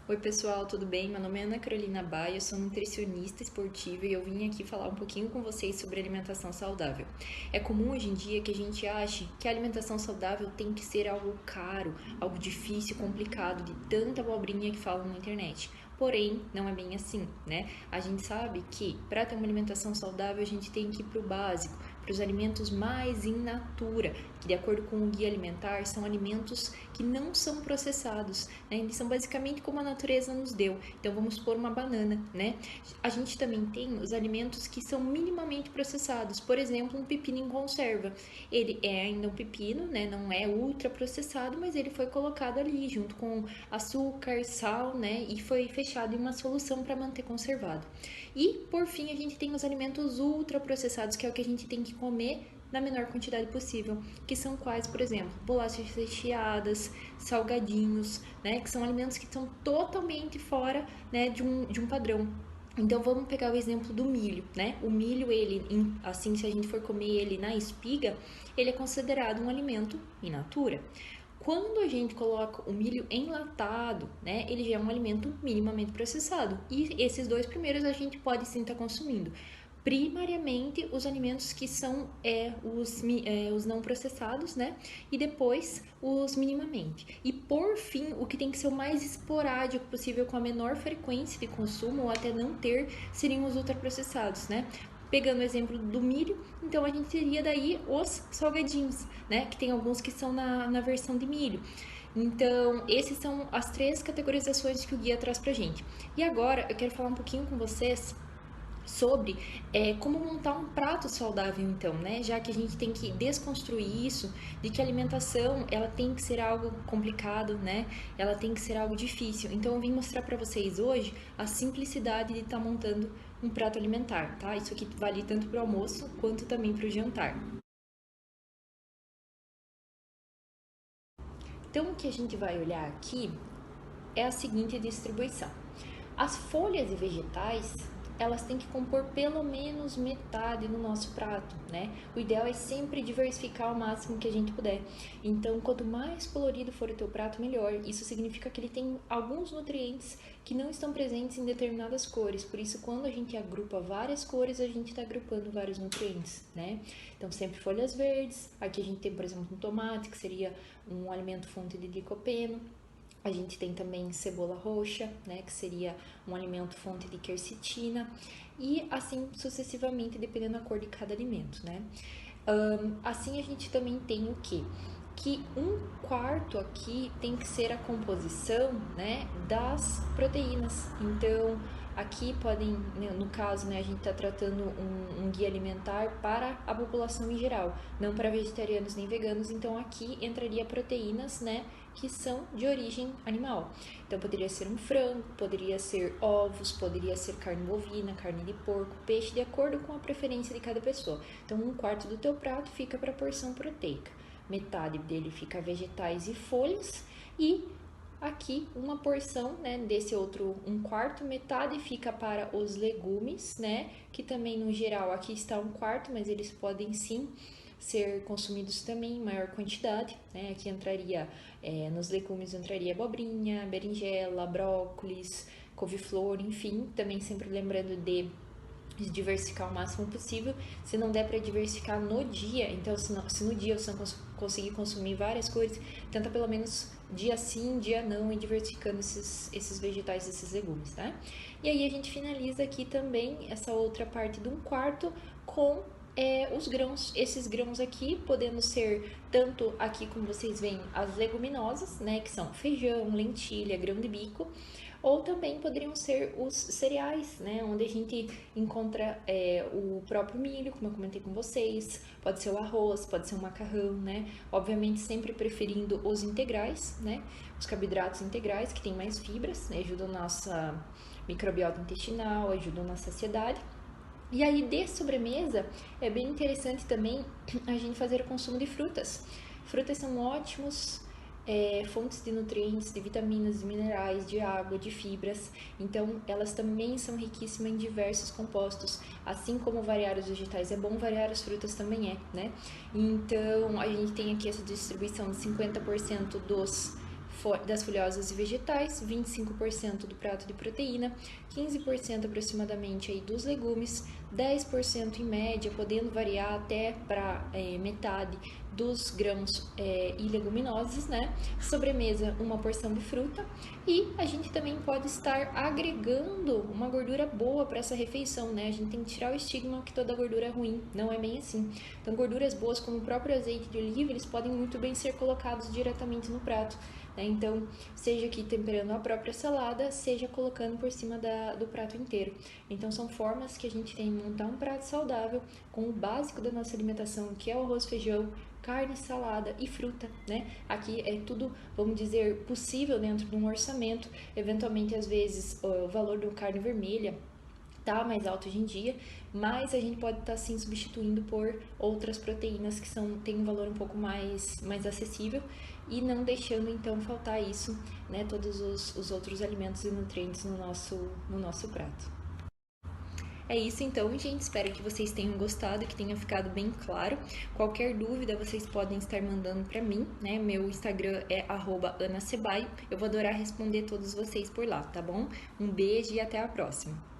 Oi pessoal, tudo bem? Meu nome é Ana Carolina Baia, eu sou nutricionista esportiva e eu vim aqui falar um pouquinho com vocês sobre alimentação saudável. É comum hoje em dia que a gente ache que a alimentação saudável tem que ser algo caro, algo difícil, complicado, de tanta abobrinha que falam na internet. Porém, não é bem assim, né? A gente sabe que para ter uma alimentação saudável a gente tem que ir para o básico, para os alimentos mais in natura, que de acordo com o guia alimentar são alimentos que não são processados, né? Eles são basicamente como a natureza nos deu. Então vamos pôr uma banana, né? A gente também tem os alimentos que são minimamente processados, por exemplo, um pepino em conserva. Ele é ainda um pepino, né? Não é ultra processado, mas ele foi colocado ali junto com açúcar, sal, né? E foi fechado em uma solução para manter conservado. E por fim a gente tem os alimentos ultraprocessados, que é o que a gente tem que comer na menor quantidade possível, que são quais, por exemplo, bolachas recheadas, salgadinhos, né, que são alimentos que estão totalmente fora, né, de um padrão. Então vamos pegar o exemplo do milho, né? O milho, ele, assim, se a gente for comer ele na espiga, ele é considerado um alimento in natura. Quando a gente coloca o milho enlatado, né, ele já é um alimento minimamente processado. E esses dois primeiros a gente pode sim estar consumindo. Primariamente os alimentos que são os não processados, né? E depois os minimamente. E por fim, o que tem que ser o mais esporádico possível, com a menor frequência de consumo, ou até não ter, seriam os ultraprocessados, né? Pegando o exemplo do milho, então a gente teria daí os salgadinhos, né? Que tem alguns que são na versão de milho. Então, esses são as três categorizações que o guia traz pra gente. E agora eu quero falar um pouquinho com vocês sobre como montar um prato saudável, então, né? Já que a gente tem que desconstruir isso de que a alimentação ela tem que ser algo complicado, né? Ela tem que ser algo difícil. Então, eu vim mostrar para vocês hoje a simplicidade de estar montando um prato alimentar, tá? Isso aqui vale tanto para o almoço quanto também para o jantar. Então, o que a gente vai olhar aqui é a seguinte distribuição. As folhas e vegetais, elas têm que compor pelo menos metade do nosso prato, né? O ideal é sempre diversificar ao máximo que a gente puder. Então, quanto mais colorido for o teu prato, melhor. Isso significa que ele tem alguns nutrientes que não estão presentes em determinadas cores. Por isso, quando a gente agrupa várias cores, a gente está agrupando vários nutrientes, né? Então, sempre folhas verdes. Aqui a gente tem, por exemplo, um tomate, que seria um alimento fonte de licopeno. A gente tem também cebola roxa, né, que seria um alimento fonte de quercetina, e assim sucessivamente, dependendo da cor de cada alimento, né. Assim a gente também tem o quê? Que um quarto aqui tem que ser a composição, né, das proteínas. Então, aqui podem, né, no caso, né, a gente está tratando um guia alimentar para a população em geral, não para vegetarianos nem veganos. Então, aqui entraria proteínas, né, que são de origem animal. Então, poderia ser um frango, poderia ser ovos, poderia ser carne bovina, carne de porco, peixe, de acordo com a preferência de cada pessoa. Então, um quarto do teu prato fica para a porção proteica. Metade dele fica vegetais e folhas, e aqui uma porção, né, desse outro um quarto, metade fica para os legumes, né, que também no geral aqui está um quarto, mas eles podem sim ser consumidos também em maior quantidade, né? Aqui entraria, nos legumes entraria abobrinha, berinjela, brócolis, couve-flor, enfim, também sempre lembrando de diversificar o máximo possível. Se não der para diversificar no dia, então se no dia você não conseguir consumir várias cores, tenta pelo menos dia sim, dia não, e diversificando esses vegetais, esses legumes, tá? E aí a gente finaliza aqui também essa outra parte de um quarto com os grãos, esses grãos aqui, podendo ser tanto aqui como vocês veem as leguminosas, né, que são feijão, lentilha, grão de bico, ou também poderiam ser os cereais, né, onde a gente encontra o próprio milho, como eu comentei com vocês, pode ser o arroz, pode ser o macarrão, né, obviamente sempre preferindo os integrais, né, os carboidratos integrais, que tem mais fibras, né, ajudam a nossa microbiota intestinal, ajudam na saciedade. E aí, de sobremesa, é bem interessante também a gente fazer o consumo de frutas. Frutas são ótimos fontes de nutrientes, de vitaminas, de minerais, de água, de fibras. Então, elas também são riquíssimas em diversos compostos. Assim como variar os vegetais é bom, variar as frutas também é, né? Então, a gente tem aqui essa distribuição de 50% dos das folhosas e vegetais, 25% do prato de proteína, 15% aproximadamente aí dos legumes, 10% em média, podendo variar até para metade dos grãos e leguminosas, né? Sobremesa, uma porção de fruta. E a gente também pode estar agregando uma gordura boa para essa refeição, né? A gente tem que tirar o estigma que toda gordura é ruim, não é bem assim. Então, gorduras boas como o próprio azeite de oliva, eles podem muito bem ser colocados diretamente no prato, né? Então, seja aqui temperando a própria salada, seja colocando por cima do prato inteiro. Então, são formas que a gente tem de montar um prato saudável com o básico da nossa alimentação, que é o arroz, feijão, carne, salada e fruta, né? Aqui é tudo, vamos dizer, possível dentro de um orçamento. Eventualmente, às vezes, o valor da carne vermelha tá mais alto hoje em dia, mas a gente pode estar sim substituindo por outras proteínas que têm um valor um pouco mais acessível e não deixando então faltar isso, né? Todos os outros alimentos e nutrientes no nosso prato. É isso então, gente. Espero que vocês tenham gostado, que tenha ficado bem claro. Qualquer dúvida, vocês podem estar mandando para mim, né? Meu Instagram é @anacebaio. Eu vou adorar responder todos vocês por lá, tá bom? Um beijo e até a próxima.